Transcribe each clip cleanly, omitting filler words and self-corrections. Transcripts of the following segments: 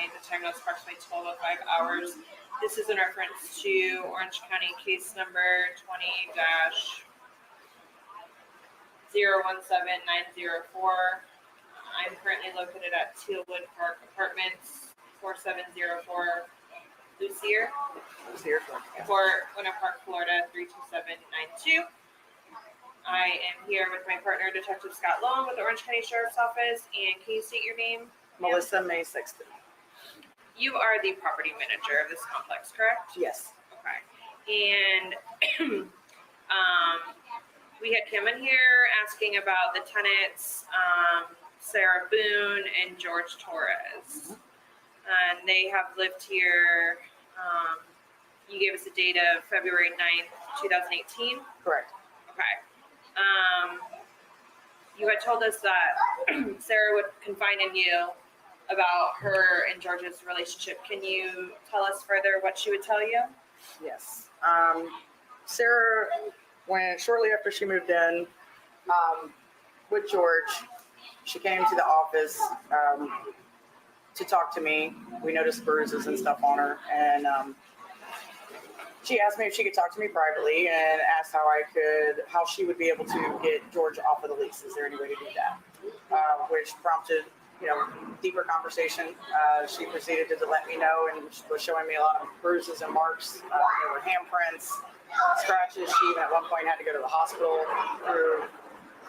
County. The time was approximately 12:05 hours. This is in reference to Orange County case number 20-017904. I'm currently located at Tealwood Park Apartments, 4704 Lucier, Fort Winter Park, Florida, 32792. I am here with my partner, Detective Scott Long, with the Orange County Sheriff's Office. And can you state your name? Melissa May Sexton. You are the property manager of this complex, correct? Yes. Okay. And we had Kim in here asking about the tenants, Sarah Boone and George Torres. And they have lived here. You gave us a date of February 9th, 2018? Correct. Okay. You had told us that Sarah would confide in you about her and George's relationship. Can you tell us further what she would tell you? Yes. Sarah, shortly after she moved in with George, she came to the office to talk to me. We noticed bruises and stuff on her, and she asked me if she could talk to me privately and asked how she would be able to get George off of the lease. Is there any way to do that? Which prompted, deeper conversation. She proceeded to let me know and was showing me a lot of bruises and marks. There were handprints, scratches. She even at one point had to go to the hospital. Through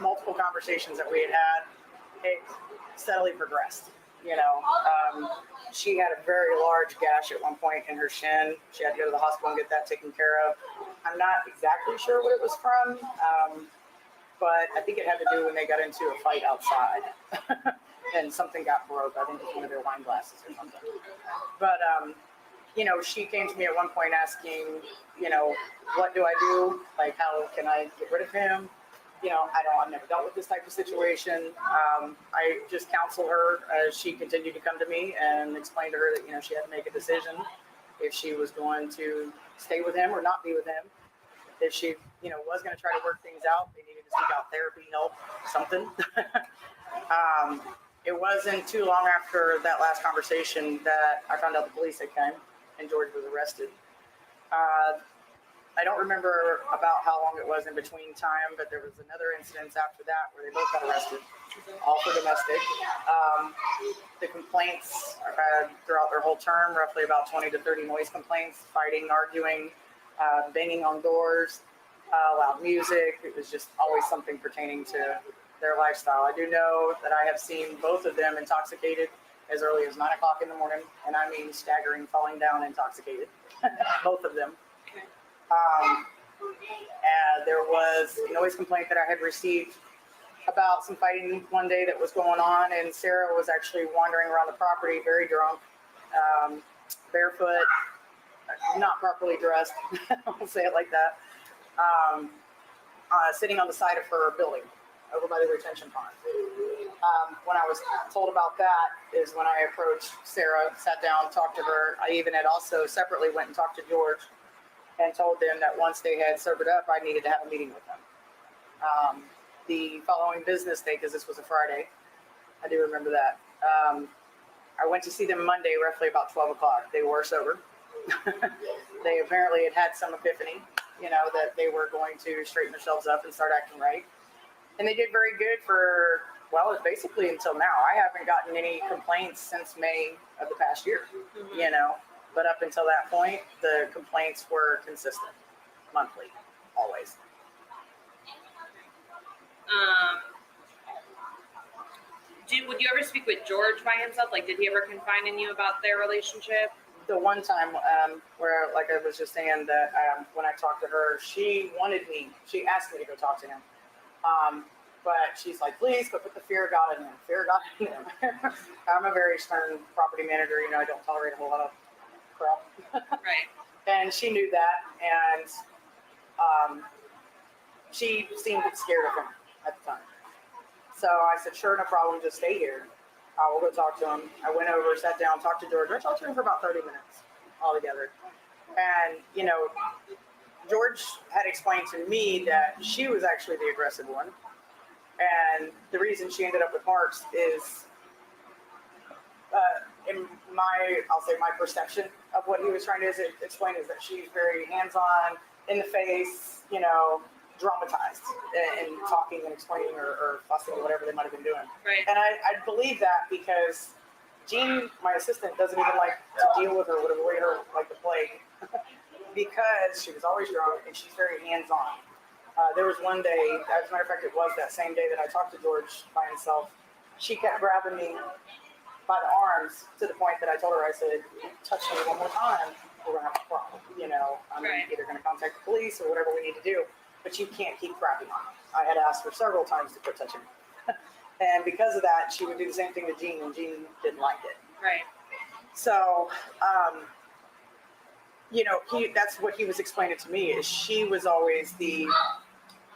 multiple conversations that we had, it steadily progressed. She had a very large gash at one point in her shin. She had to go to the hospital and get that taken care of. I'm not exactly sure what it was from, but I think it had to do when they got into a fight outside and something got broke. I think it was one of their wine glasses or something. But, she came to me at one point asking, what do I do? Like, how can I get rid of him? I've never dealt with this type of situation. I just counseled her as she continued to come to me and explained to her that, she had to make a decision if she was going to stay with him or not be with him. If she, was going to try to work things out, they needed to seek out therapy, help, something. It wasn't too long after that last conversation that I found out the police had come and George was arrested. I don't remember about how long it was in between time, but there was another incident after that where they both got arrested, all for domestic. The complaints throughout their whole term, roughly about 20 to 30 noise complaints, fighting, arguing, banging on doors, loud music. It was just always something pertaining to their lifestyle. I do know that I have seen both of them intoxicated as early as 9 o'clock in the morning, and I mean staggering, falling down intoxicated, both of them. And there was a noise complaint that I had received about some fighting one day that was going on, and Sarah was actually wandering around the property very drunk, barefoot, not properly dressed, I'll say it like that, sitting on the side of her building over by the retention pond. When I was told about that is when I approached Sarah, sat down, talked to her. I even had also separately went and talked to George and told them that once they had sobered up, I needed to have a meeting with them. The following business day, because this was a Friday, I do remember that. I went to see them Monday, roughly about 12 o'clock. They were sober. They apparently had some epiphany, that they were going to straighten themselves up and start acting right. And they did very good for, basically until now. I haven't gotten any complaints since May of the past year, But up until that point, the complaints were consistent, monthly, always. Would you ever speak with George by himself? Like, did he ever confide in you about their relationship? The one time where, like I was just saying, that when I talked to her, she asked me to go talk to him. But she's like, please, but put the fear of God in him. Fear of God in him. I'm a very stern property manager. I don't tolerate a whole lot of crap. Right. And she knew that, and she seemed scared of him at the time. So I said, sure, no problem, just stay here. I will go talk to him. I went over, sat down, talked to George. I talked to him for about 30 minutes altogether. And, George had explained to me that she was actually the aggressive one. And the reason she ended up with marks is, in my perception of what he was trying to explain is that she's very hands-on, in the face, dramatized and talking and explaining or fussing or whatever they might have been doing. Right. And I believe that because Jean, my assistant, doesn't even like to deal with her, would avoid her like the plague because she was always drunk and she's very hands-on. There was one day, as a matter of fact, it was that same day that I talked to George by himself. She kept grabbing me by the arms to the point that I told her, I said, "You touch me one more time, we're gonna have a problem. I'm either gonna contact the police or whatever we need to do, but you can't keep grabbing on me." I had asked her several times to quit touching me. And because of that, she would do the same thing to Jean, and Jean didn't like it. Right. So, that's what he was explaining to me, is she was always the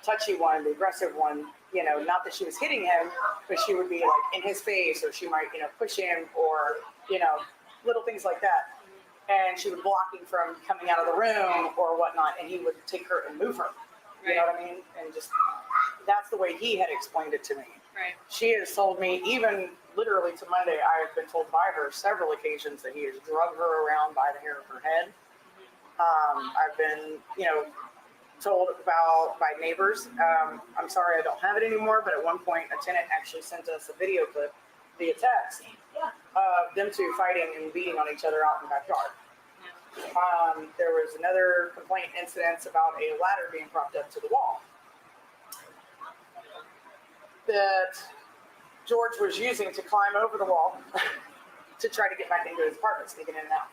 touchy one, the aggressive one, not that she was hitting him, but she would be like in his face, or she might, push him, or, little things like that. And she would block him from coming out of the room or whatnot, and he would take her and move her. You know what I mean? And just, that's the way he had explained it to me. Right. She has told me, even literally to Monday, I have been told by her several occasions that he has drugged her around by the hair of her head. I've been, told about by neighbors. I'm sorry I don't have it anymore, but at one point a tenant actually sent us a video clip via text of them two fighting and beating on each other out in the backyard. There was another complaint incident about a ladder being propped up to the wall that George was using to climb over the wall to try to get back into his apartment, sneaking in and out.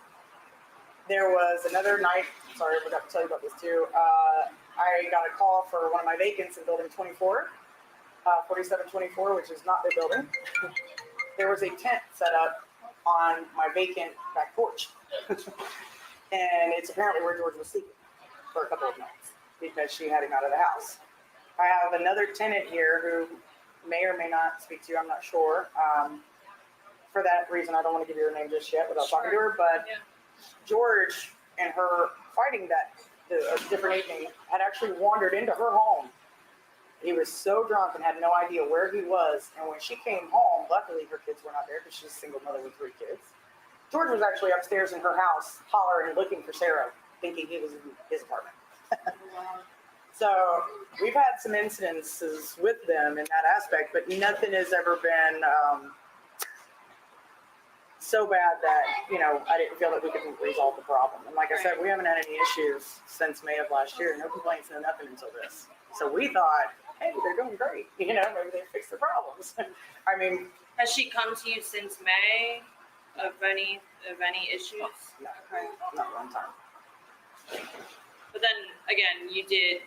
There was another night, sorry, I forgot to tell you about this too. I got a call for one of my vacants in building 24, 4724, which is not their building. There was a tent set up on my vacant back porch. And it's apparently where George was sleeping for a couple of nights because she had him out of the house. I have another tenant here who may or may not speak to you, I'm not sure. For that reason, I don't want to give you her name just yet without talking to her, but George and her fighting a different evening had actually wandered into her home. He was so drunk and had no idea where he was. And when she came home, luckily her kids were not there because she's a single mother with 3 kids. George was actually upstairs in her house hollering and looking for Sarah, thinking he was in his apartment. So we've had some incidences with them in that aspect, but nothing has ever been so bad that, I didn't feel that we could resolve the problem. And like I said, we haven't had any issues since May of last year. No complaints, no nothing until this. So we thought, hey, they're doing great. Maybe they fixed their problems. I mean, has she come to you since May of any issues? No, okay. Not one time. But then again, you did.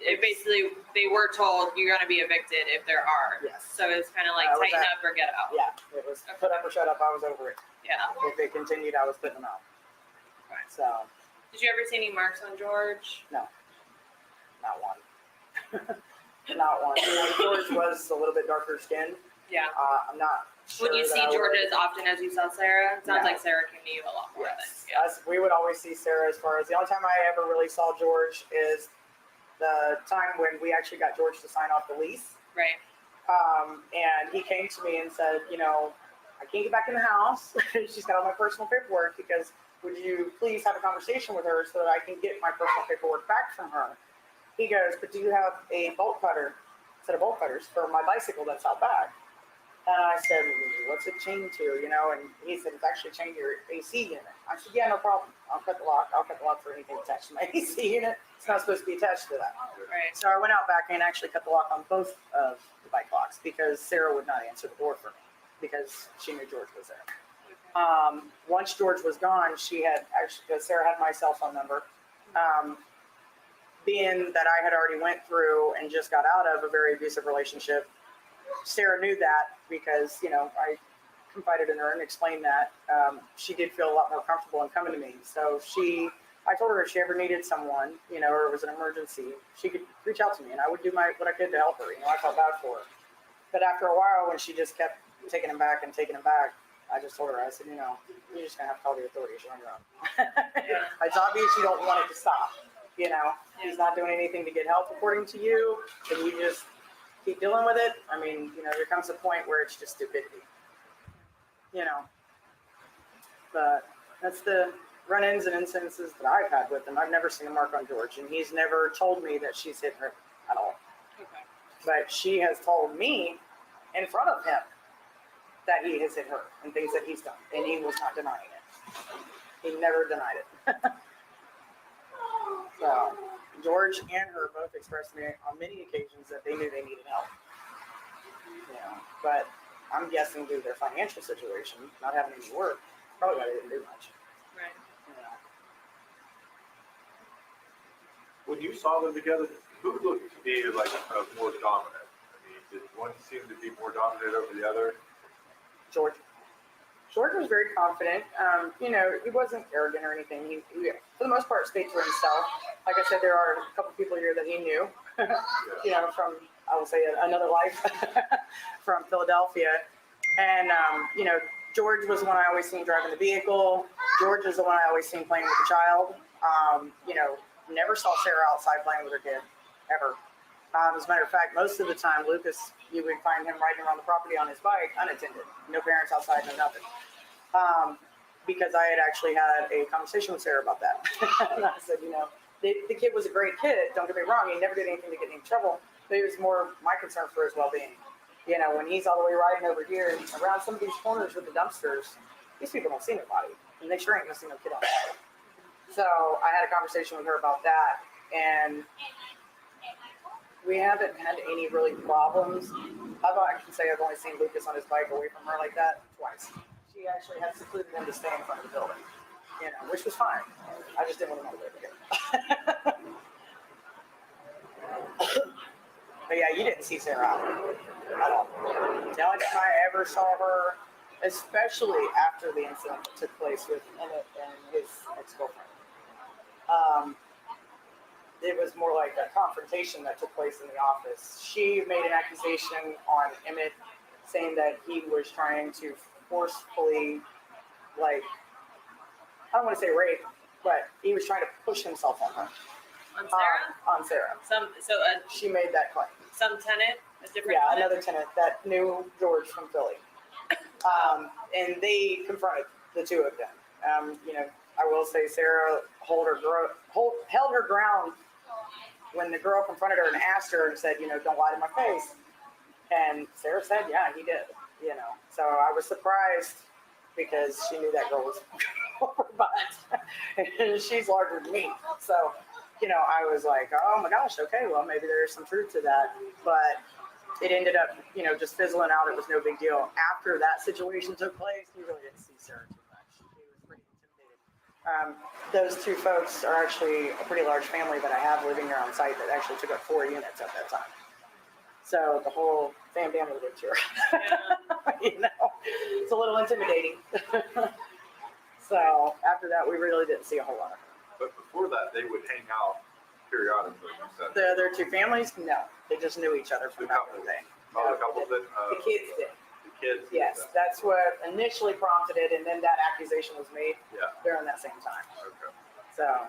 It basically, they were told you're going to be evicted if there are. Yes. So it's kind of like tighten up or get out. Yeah, it was put up or shut up. I was over it. Yeah. If it continued, I was putting them out. Right. So. Did you ever see any marks on George? No. Not one. Not one. George was a little bit darker skinned. Yeah. I'm not sure. Would you see George as often as you saw Sarah? It sounds like Sarah came to you a lot more than. Yeah. We would always see Sarah. As far as the only time I ever really saw George is the time when we actually got George to sign off the lease. Right. And he came to me and said, I can't get back in the house. She's got all my personal paperwork because would you please have a conversation with her so that I can get my personal paperwork back from her? He goes, but do you have a bolt cutter, set of bolt cutters for my bicycle that's out back? And I said, what's it chained to, And he said, it's actually chained to your AC unit. I said, yeah, no problem. I'll cut the lock. I'll cut the lock for anything attached to my AC unit. It's not supposed to be attached to that. Right. So I went out back and actually cut the lock on both of the bike locks because Sarah would not answer the door for me because she knew George was there. Once George was gone, she had actually, because Sarah had my cell phone number, being that I had already went through and just got out of a very abusive relationship, Sarah knew that because, I confided in her and explained that. She did feel a lot more comfortable in coming to me. So I told her if she ever needed someone, or it was an emergency, she could reach out to me and I would do what I could to help her. I felt bad for her. But after a while, when she just kept taking him back, I just told her, I said, you're just going to have to call the authorities. You're on your own. It's obvious you don't want it to stop. He's not doing anything to get help according to you. And you just keep dealing with it. I mean, there comes a point where it's just stupidity. But that's the run-ins and instances that I've had with him. I've never seen a mark on George, and he's never told me that she's hit her at all. Okay. But she has told me in front of him that he has hit her and things that he's done, and he was not denying it. He never denied it. So George and her both expressed to me on many occasions that they knew they needed help. But I'm guessing due to their financial situation, not having any work, probably why they didn't do much. Right. When you saw them together, who looked to be like more dominant? I mean, did one seem to be more dominant over the other? George was very confident. He wasn't arrogant or anything. He, for the most part, stayed to himself. Like I said, there are a couple people here that he knew, from, I will say, another life from Philadelphia. And, George was the one I always seen driving the vehicle. George is the one I always seen playing with the child. Never saw Sarah outside playing with her kid, ever. As a matter of fact, most of the time, Lucas, you would find him riding around the property on his bike, unattended. No parents outside, no nothing. Because I had actually had a conversation with Sarah about that. And I said, the kid was a great kid, don't get me wrong, he never did anything to get in trouble, but it was more my concern for his well-being. When he's all the way riding over here around some of these corners with the dumpsters, these people don't see nobody, and they sure ain't gonna see no kid on that. So I had a conversation with her about that, and we haven't had any really problems. I can say I've only seen Lucas on his bike away from her like that twice. She actually had secluded him to stay in front of the building, which was fine. I just didn't want him to live together. But yeah, you didn't see Sarah out at all. The only time I ever saw her, especially after the incident that took place with Emmett and his ex-girlfriend, it was more like a confrontation that took place in the office. She made an accusation on Emmett saying that he was trying to forcefully, I don't want to say rape, but he was trying to push himself on her. On Sarah? On Sarah. She made that claim. Some tenant, a different Yeah, tenant? another tenant that knew George from Philly. And they confronted the two of them. I will say Sarah held her ground when the girl confronted her and asked her and said, don't lie to my face. And Sarah said, yeah, he did. So I was surprised because she knew that girl was but and she's larger than me. So, I was like, oh my gosh, okay, well, maybe there's some truth to that. But it ended up, just fizzling out. It was no big deal. After that situation took place, you really didn't see Sarah too much. She was pretty intimidated. Those two folks are actually a pretty large family that I have living here on site that actually took up 4 units at that time. So the whole family lived here. Yeah. It's a little intimidating. So after that, we really didn't see a whole lot of her. But before that, they would hang out periodically. You said. The other two families, no, they just knew each other from back in the day. Oh, the couple that. The kids did. The kids. Yes, that's what initially prompted it, and then that accusation was made during that same time. Okay. So,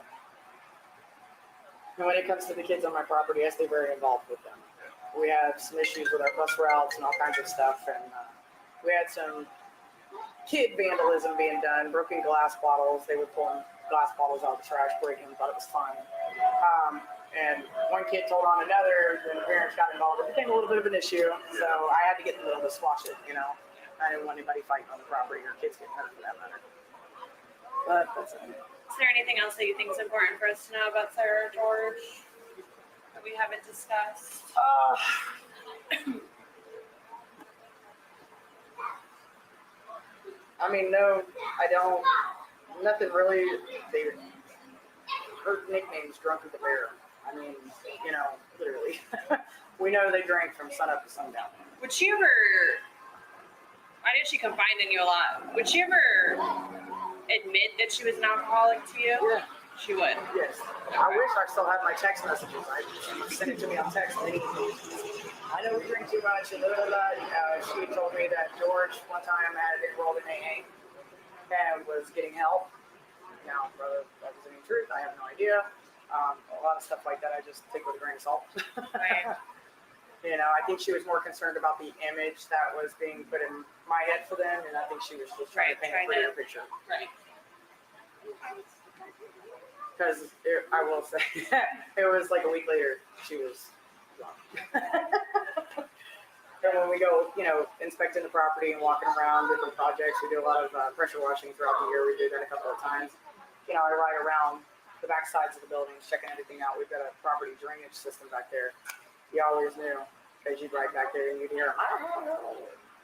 and when it comes to the kids on my property, I stay very involved with them. We have some issues with our bus routes and all kinds of stuff, and we had some kid vandalism being done, broken glass bottles. They were pulling glass bottles out of the trash, breaking them, thought it was fun. And one kid told on another, and the parents got involved. It became a little bit of an issue, so I had to get in the middle to squash it, I didn't want anybody fighting on the property or kids getting hurt for that matter. But that's it. Is there anything else that you think is important for us to know about Sarah or George that we haven't discussed? No, I don't. Nothing really. Her nickname's Drunk as a Bear. Literally. We know they drank from sunup to sundown. Would she ever, I know she confided in you a lot. Would she ever admit that she was an alcoholic to you? Yeah. She would? Yes. I wish I still had my text messages. She sent it to me on text. I know we drink too much and she told me that George one time had enrolled in AA and was getting help. Now, whether that was any truth, I have no idea. A lot of stuff like that I just take with a grain of salt. Right. You know, I think she was more concerned about the image that was being put in my head for them, and I think she was just trying to paint a prettier picture. Right. Because I will say, it was like a week later, she was gone. And when we go, you know, inspecting the property and walking around different projects, we do a lot of pressure washing throughout the year. We did that a couple of times. You know, I ride around the back sides of the buildings, checking everything out. We've got a property drainage system back there. You always knew, because you'd ride back there and you'd hear, 9,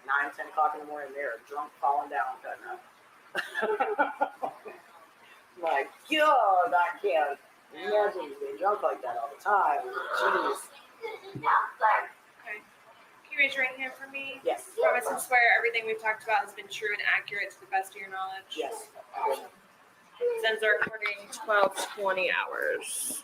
10 o'clock in the morning, they're drunk, falling down, cutting up. Like, God, I can't imagine being drunk like that all the time. Jeez. Okay. Can you raise your right hand for me? Yes. Promise and swear everything we've talked about has been true and accurate to the best of your knowledge. Yes. Since our recording 12 to 20 hours.